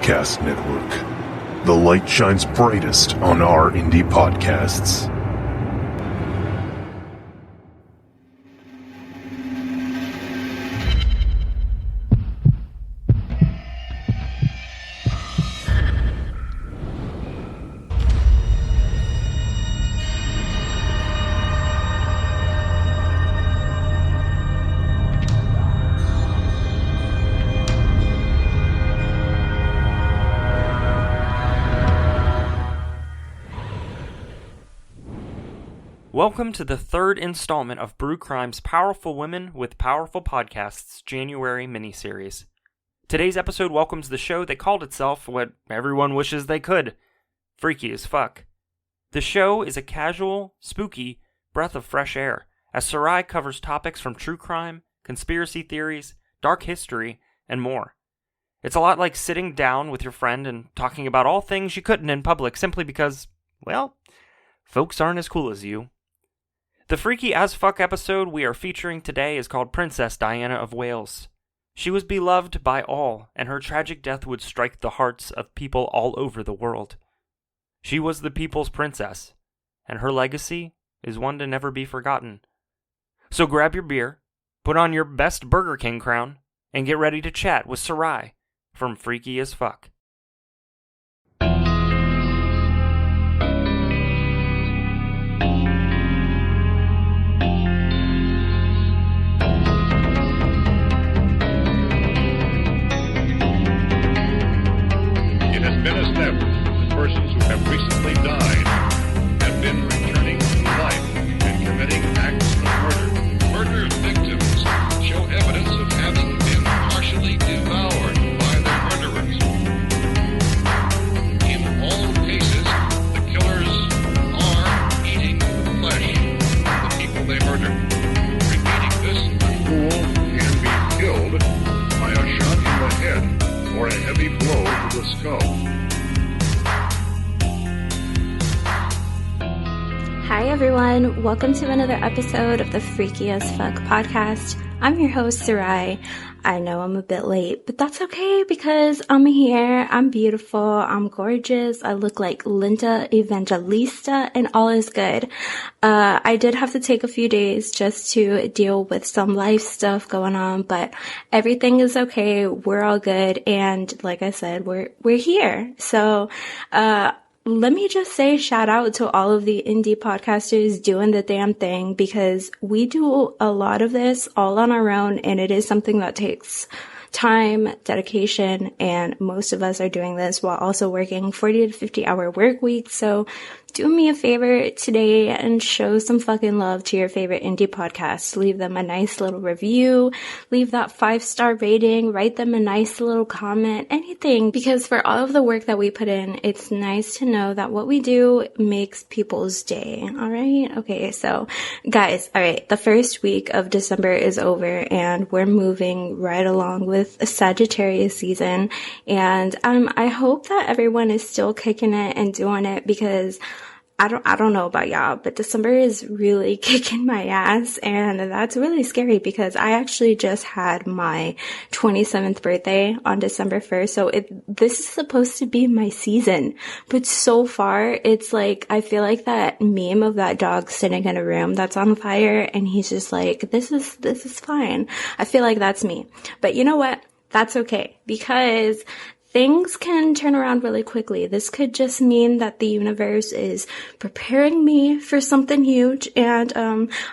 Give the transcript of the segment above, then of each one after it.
Podcast Network. The light shines brightest on our indie podcasts. Welcome to the third installment of Brew Crime's Powerful Women with Powerful Podcasts January miniseries. Today's episode welcomes the show that called itself what everyone wishes they could, Freaky as Fuck. The show is a casual, spooky breath of fresh air, as Syrai covers topics from true crime, conspiracy theories, dark history, and more. It's a lot like sitting down with your friend and talking about all things you couldn't in public simply because, well, folks aren't as cool as you. The Freaky as Fuck episode we are featuring today is called Princess Diana of Wales. She was beloved by all, and her tragic death would strike the hearts of people all over the world. She was the people's princess, and her legacy is one to never be forgotten. So grab your beer, put on your best Burger King crown, and get ready to chat with Syrai from Freaky as Fuck. Been established that persons who have recently died have been returning to life and committing acts of murder. Murder victims show evidence of having been partially devoured by their murderers. In all cases, the killers are eating the flesh of the people they murdered. Repeating this, a fool can be killed by a shot in the head or a heavy blow to the skull. Hi everyone, welcome to another episode of the Freaky as Fuck podcast. I'm your host, Syrai. I know I'm a bit late, but that's okay because I'm here, I'm beautiful, I'm gorgeous, I look like Linda Evangelista, and all is good. I did have to take a few days just to deal with some life stuff going on, but everything is okay, we're all good, and like I said, we're here. So, let me just say shout out to all of the indie podcasters doing the damn thing, because we do a lot of this all on our own, and it is something that takes time, dedication, and most of us are doing this while also working 40 to 50 hour work weeks. So do me a favor today and show some fucking love to your favorite indie podcasts. Leave them a nice little review, leave that 5-star rating, write them a nice little comment, anything, because for all of the work that we put in, it's nice to know that what we do makes people's day. All right? Okay, so guys, all right, the first week of December is over and we're moving right along with a Sagittarius season, and I hope that everyone is still kicking it and doing it, because I don't know about y'all, but December is really kicking my ass, and that's really scary because I actually just had my 27th birthday on December 1st, so this is supposed to be my season, but so far, it's like, I feel like that meme of that dog sitting in a room that's on fire, and he's just like, this is fine. I feel like that's me. But you know what? That's okay, because things can turn around really quickly. This could just mean that the universe is preparing me for something huge, and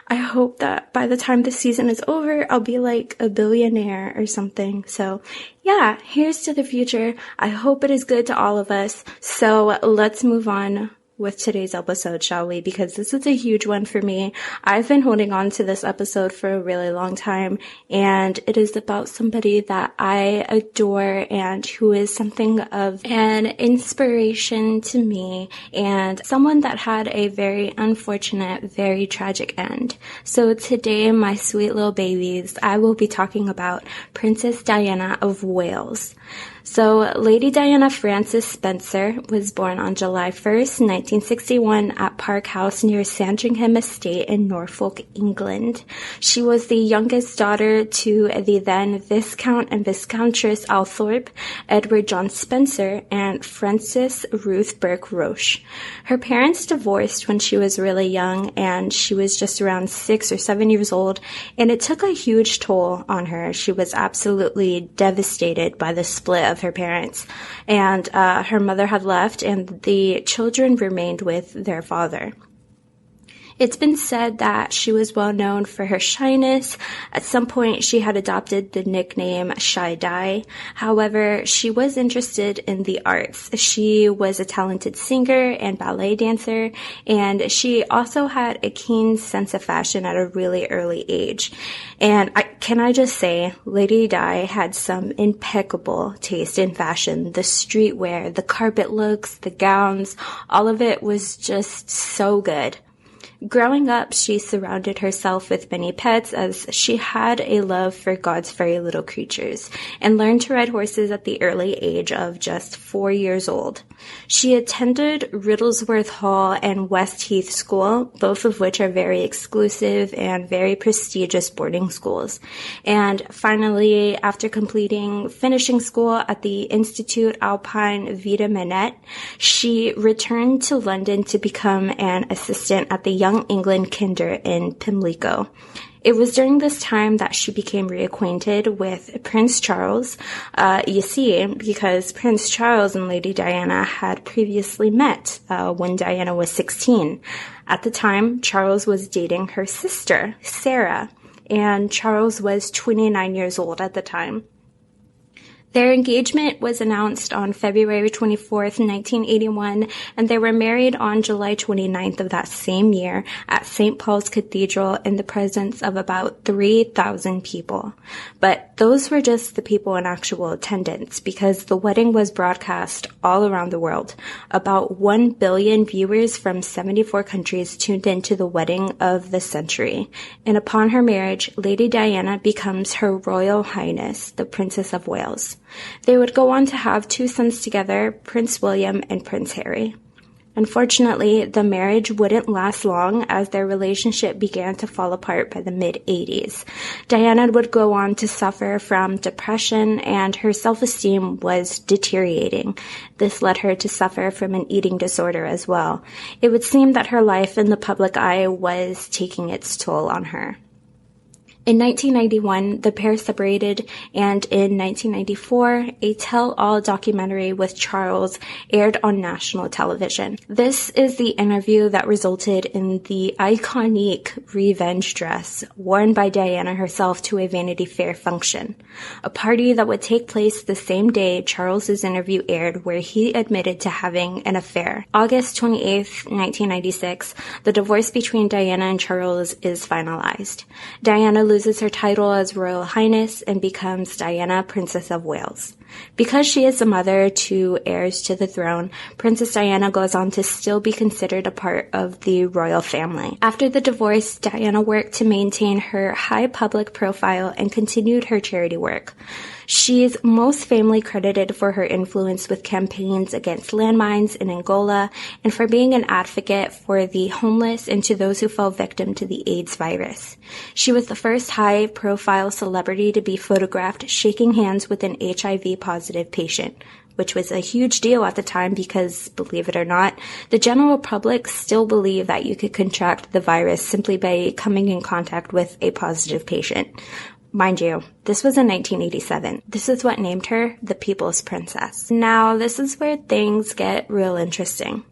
I hope that by the time the season is over, I'll be like a billionaire or something. So yeah, here's to the future. I hope it is good to all of us. So let's move on with today's episode, shall we? Because this is a huge one for me. I've been holding on to this episode for a really long time, and it is about somebody that I adore and who is something of an inspiration to me, and someone that had a very unfortunate, very tragic end. So today, my sweet little babies, I will be talking about Princess Diana of Wales. So, Lady Diana Frances Spencer was born on July 1st, 1961 at Park House near Sandringham Estate in Norfolk, England. She was the youngest daughter to the then Viscount and Viscountess Althorp, Edward John Spencer, and Frances Ruth Burke Roche. Her parents divorced when she was really young, and she was just around 6 or 7 years old, and it took a huge toll on her. She was absolutely devastated by the split of her parents, and her mother had left, and the children remained with their father. It's been said that she was well known for her shyness. At some point, she had adopted the nickname Shy Di. However, she was interested in the arts. She was a talented singer and ballet dancer, and she also had a keen sense of fashion at a really early age. And can I just say, Lady Di had some impeccable taste in fashion. The streetwear, the carpet looks, the gowns, all of it was just so good. Growing up, she surrounded herself with many pets as she had a love for God's very little creatures and learned to ride horses at the early age of just 4 years old. She attended Riddlesworth Hall and West Heath School, both of which are very exclusive and very prestigious boarding schools. And finally, after finishing school at the Institut Alpine Vita Manette, she returned to London to become an assistant at the Young England Kinder in Pimlico. It was during this time that she became reacquainted with Prince Charles. You see, because Prince Charles and Lady Diana had previously met when Diana was 16. At the time, Charles was dating her sister, Sarah, and Charles was 29 years old at the time. Their engagement was announced on February 24th, 1981, and they were married on July 29th of that same year at St. Paul's Cathedral in the presence of about 3,000 people. But those were just the people in actual attendance, because the wedding was broadcast all around the world. About 1 billion viewers from 74 countries tuned into the wedding of the century. And upon her marriage, Lady Diana becomes Her Royal Highness, the Princess of Wales. They would go on to have 2 sons together, Prince William and Prince Harry. Unfortunately, the marriage wouldn't last long as their relationship began to fall apart by the mid-80s. Diana would go on to suffer from depression, and her self-esteem was deteriorating. This led her to suffer from an eating disorder as well. It would seem that her life in the public eye was taking its toll on her. In 1991, the pair separated, and in 1994, a tell-all documentary with Charles aired on national television. This is the interview that resulted in the iconic revenge dress worn by Diana herself to a Vanity Fair function, a party that would take place the same day Charles's interview aired, where he admitted to having an affair. August 28th, 1996, the divorce between Diana and Charles is finalized. Diana loses her title as Royal Highness and becomes Diana, Princess of Wales. Because she is the mother to heirs to the throne, Princess Diana goes on to still be considered a part of the royal family. After the divorce, Diana worked to maintain her high public profile and continued her charity work. She's most famously credited for her influence with campaigns against landmines in Angola and for being an advocate for the homeless and to those who fell victim to the AIDS virus. She was the first high-profile celebrity to be photographed shaking hands with an HIV-positive patient, which was a huge deal at the time because, believe it or not, the general public still believed that you could contract the virus simply by coming in contact with a positive patient. Mind you, this was in 1987. This is what named her the People's Princess. Now, this is where things get real interesting.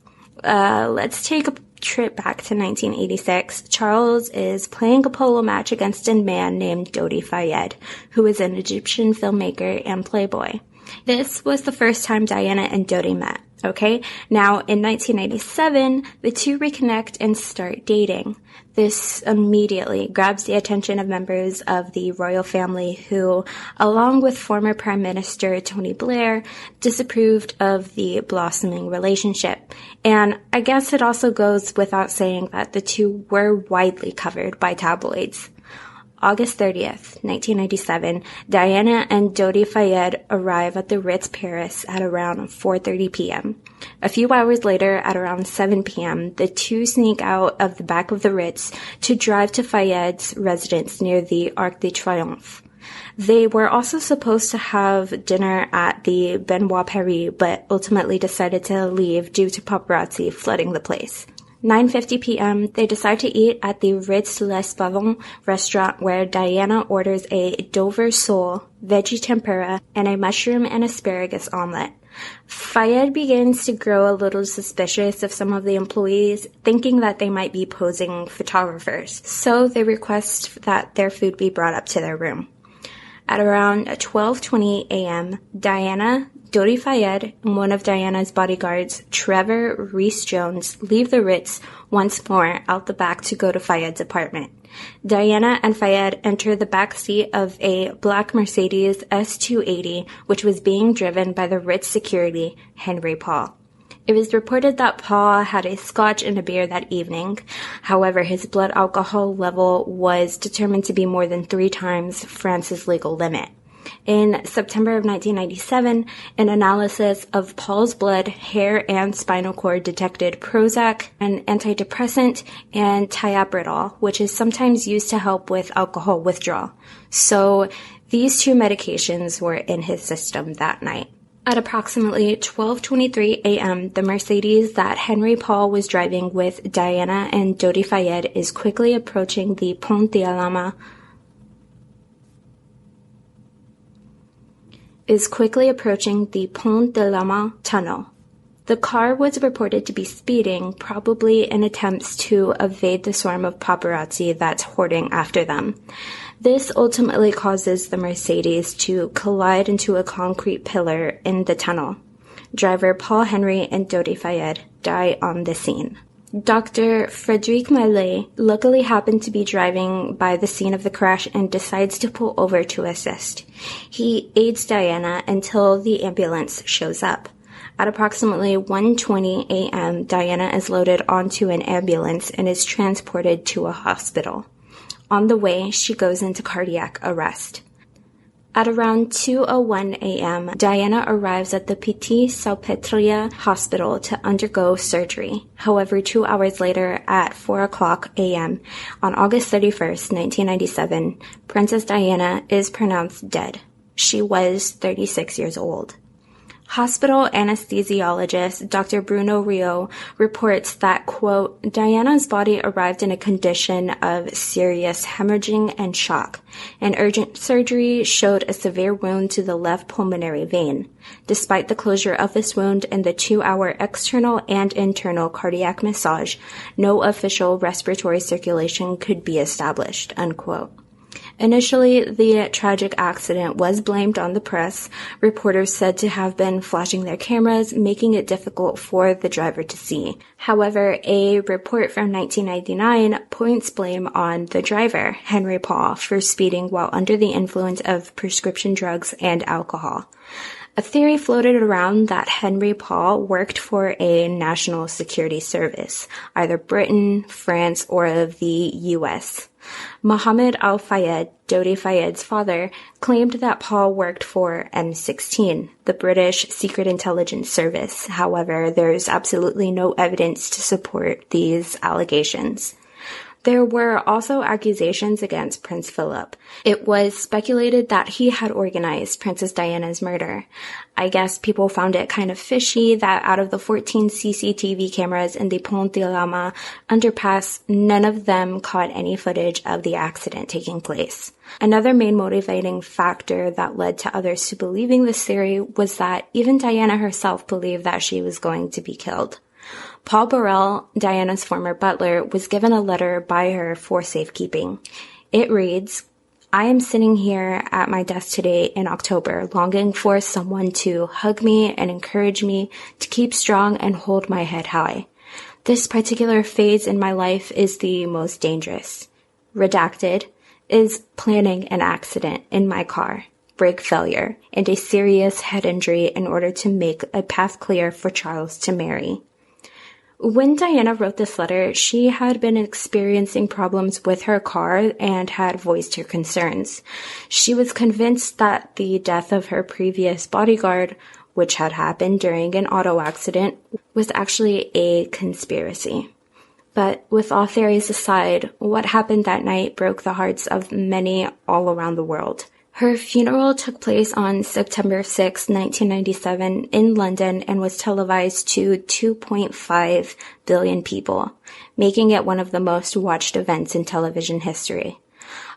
Let's take a trip back to 1986. Charles is playing a polo match against a man named Dodi Fayed, who is an Egyptian filmmaker and playboy. This was the first time Diana and Dodi met. Okay, now in 1987, the two reconnect and start dating. This immediately grabs the attention of members of the royal family who, along with former Prime Minister Tony Blair, disapproved of the blossoming relationship. And I guess it also goes without saying that the two were widely covered by tabloids. August 30th, 1997, Diana and Dodi Fayed arrive at the Ritz Paris at around 4:30 p.m. A few hours later, at around 7 p.m., the two sneak out of the back of the Ritz to drive to Fayed's residence near the Arc de Triomphe. They were also supposed to have dinner at the Benoit Paris, but ultimately decided to leave due to paparazzi flooding the place. 9:50 p.m., they decide to eat at the Ritz Les Pavons restaurant, where Diana orders a Dover sole, veggie tempura, and a mushroom and asparagus omelet. Fayed begins to grow a little suspicious of some of the employees, thinking that they might be posing photographers, so they request that their food be brought up to their room. At around 12:20 a.m., Diana, Dodi Fayed, and one of Diana's bodyguards, Trevor Rees-Jones, leave the Ritz once more out the back to go to Fayed's apartment. Diana and Fayed enter the back seat of a black Mercedes S280, which was being driven by the Ritz security, Henry Paul. It was reported that Paul had a scotch and a beer that evening. However, his blood alcohol level was determined to be more than 3 times France's legal limit. In September of 1997, an analysis of Paul's blood, hair, and spinal cord detected Prozac, an antidepressant, and thiopridol, which is sometimes used to help with alcohol withdrawal. So these 2 medications were in his system that night. At approximately 12:23 a.m., the Mercedes that Henry Paul was driving with Diana and Dodi Fayed is quickly approaching the Pont de Lama tunnel. The car was reported to be speeding, probably in attempts to evade the swarm of paparazzi that's hoarding after them. This ultimately causes the Mercedes to collide into a concrete pillar in the tunnel. Driver Paul Henry and Dodi Fayed die on the scene. Dr. Frédéric Mallet luckily happened to be driving by the scene of the crash and decides to pull over to assist. He aids Diana until the ambulance shows up. At approximately 1:20 a.m., Diana is loaded onto an ambulance and is transported to a hospital. On the way, she goes into cardiac arrest. At around 2:01 a.m., Diana arrives at the Petit-Salpêtrière Hospital to undergo surgery. However, 2 hours later, at 4:00 a.m., on August 31st, 1997, Princess Diana is pronounced dead. She was 36 years old. Hospital anesthesiologist Dr. Bruno Rio reports that, quote, Diana's body arrived in a condition of serious hemorrhaging and shock. An urgent surgery showed a severe wound to the left pulmonary vein. Despite the closure of this wound and the 2-hour external and internal cardiac massage, no official respiratory circulation could be established, unquote. Initially, the tragic accident was blamed on the press, reporters said to have been flashing their cameras, making it difficult for the driver to see. However, a report from 1999 points blame on the driver, Henry Paul, for speeding while under the influence of prescription drugs and alcohol. A theory floated around that Henry Paul worked for a national security service, either Britain, France, or of the U.S. Mohammed Al-Fayed, Dodi Fayed's father, claimed that Paul worked for M16, the British Secret Intelligence Service. However, there's absolutely no evidence to support these allegations. There were also accusations against Prince Philip. It was speculated that he had organized Princess Diana's murder. I guess people found it kind of fishy that out of the 14 CCTV cameras in the Pont de Lama underpass, none of them caught any footage of the accident taking place. Another main motivating factor that led to others to believing this theory was that even Diana herself believed that she was going to be killed. Paul Burrell, Diana's former butler, was given a letter by her for safekeeping. It reads, I am sitting here at my desk today in October, longing for someone to hug me and encourage me to keep strong and hold my head high. This particular phase in my life is the most dangerous. Redacted is planning an accident in my car, brake failure, and a serious head injury in order to make a path clear for Charles to marry. When Diana wrote this letter, she had been experiencing problems with her car and had voiced her concerns. She was convinced that the death of her previous bodyguard, which had happened during an auto accident, was actually a conspiracy. But with all theories aside, what happened that night broke the hearts of many all around the world. Her funeral took place on September 6, 1997 in London and was televised to 2.5 billion people, making it one of the most watched events in television history.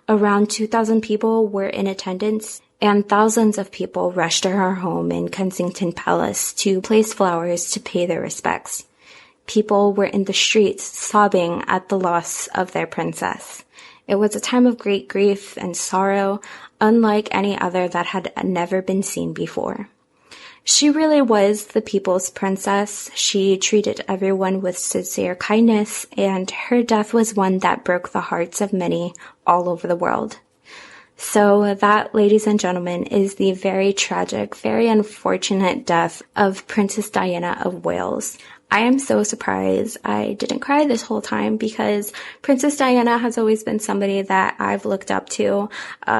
Around 2,000 people were in attendance, and thousands of people rushed to her home in Kensington Palace to place flowers to pay their respects. People were in the streets sobbing at the loss of their princess. It was a time of great grief and sorrow, unlike any other that had never been seen before. She really was the people's princess. She treated everyone with sincere kindness, and her death was one that broke the hearts of many all over the world. So that, ladies and gentlemen, is the very tragic, very unfortunate death of Princess Diana of Wales. I am so surprised I didn't cry this whole time because Princess Diana has always been somebody that I've looked up to.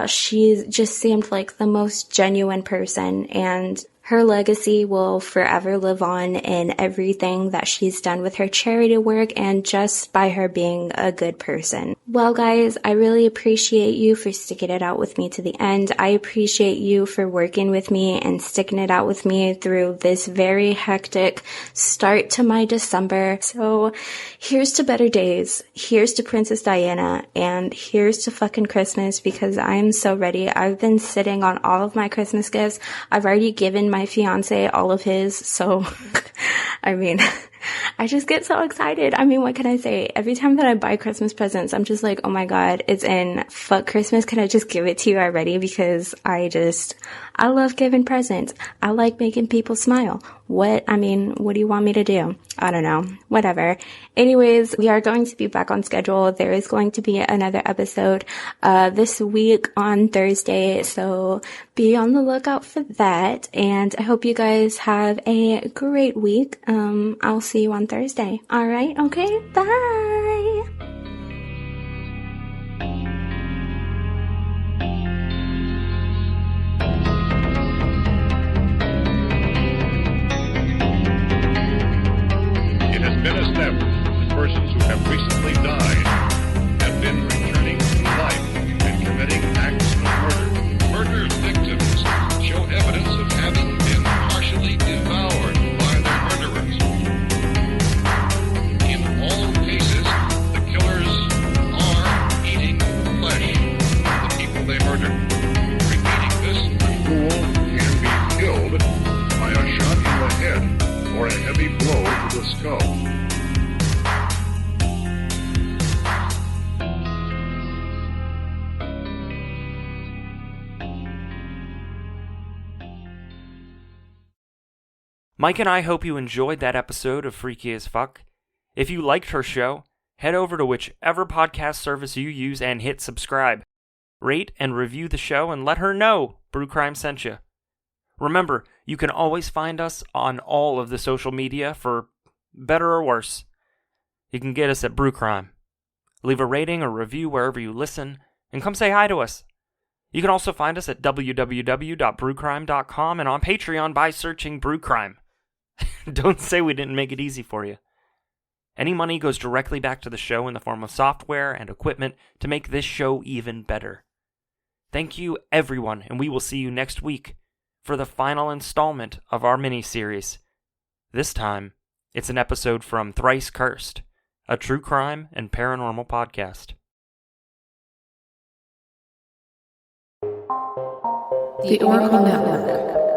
She just seemed like the most genuine person, and her legacy will forever live on in everything that she's done with her charity work and just by her being a good person. Well, guys, I really appreciate you for sticking it out with me to the end. I appreciate you for working with me and sticking it out with me through this very hectic start to my December. So here's to better days. Here's to Princess Diana, and here's to fucking Christmas because I'm so ready. I've been sitting on all of my Christmas gifts. I've already given my fiance all of his, so I mean, I just get so excited. I mean, what can I say? Every time that I buy Christmas presents, I'm just like, oh my god, it's in. Fuck Christmas, can I just give it to you already? Because I love giving presents. I like making people smile. What do you want me to do? I don't know. Whatever. Anyways, we are going to be back on schedule. There is going to be another episode this week on Thursday, so be on the lookout for that. And I hope you guys have a great week. I'll see you on Thursday. All right? Okay? Bye! It has been established that persons who have recently died have been returning to life and committing acts of murder. Murder victims show evidence of having been partially devoured by their murderers. In all cases, the killers are eating the flesh of the people they murdered. Repeating this, a fool can be killed by a shot in the head or a heavy blow to the skull. Mike and I hope you enjoyed that episode of Freaky as Fuck. If you liked her show, head over to whichever podcast service you use and hit subscribe. Rate and review the show and let her know Brew Crime sent you. Remember, you can always find us on all of the social media for better or worse. You can get us at Brew Crime. Leave a rating or review wherever you listen, and come say hi to us. You can also find us at www.brewcrime.com and on Patreon by searching Brew Crime. Don't say we didn't make it easy for you. Any money goes directly back to the show in the form of software and equipment to make this show even better. Thank you, everyone, and we will see you next week for the final installment of our mini-series. This time, it's an episode from Thrice Cursed, a true crime and paranormal podcast. The Oracle Network.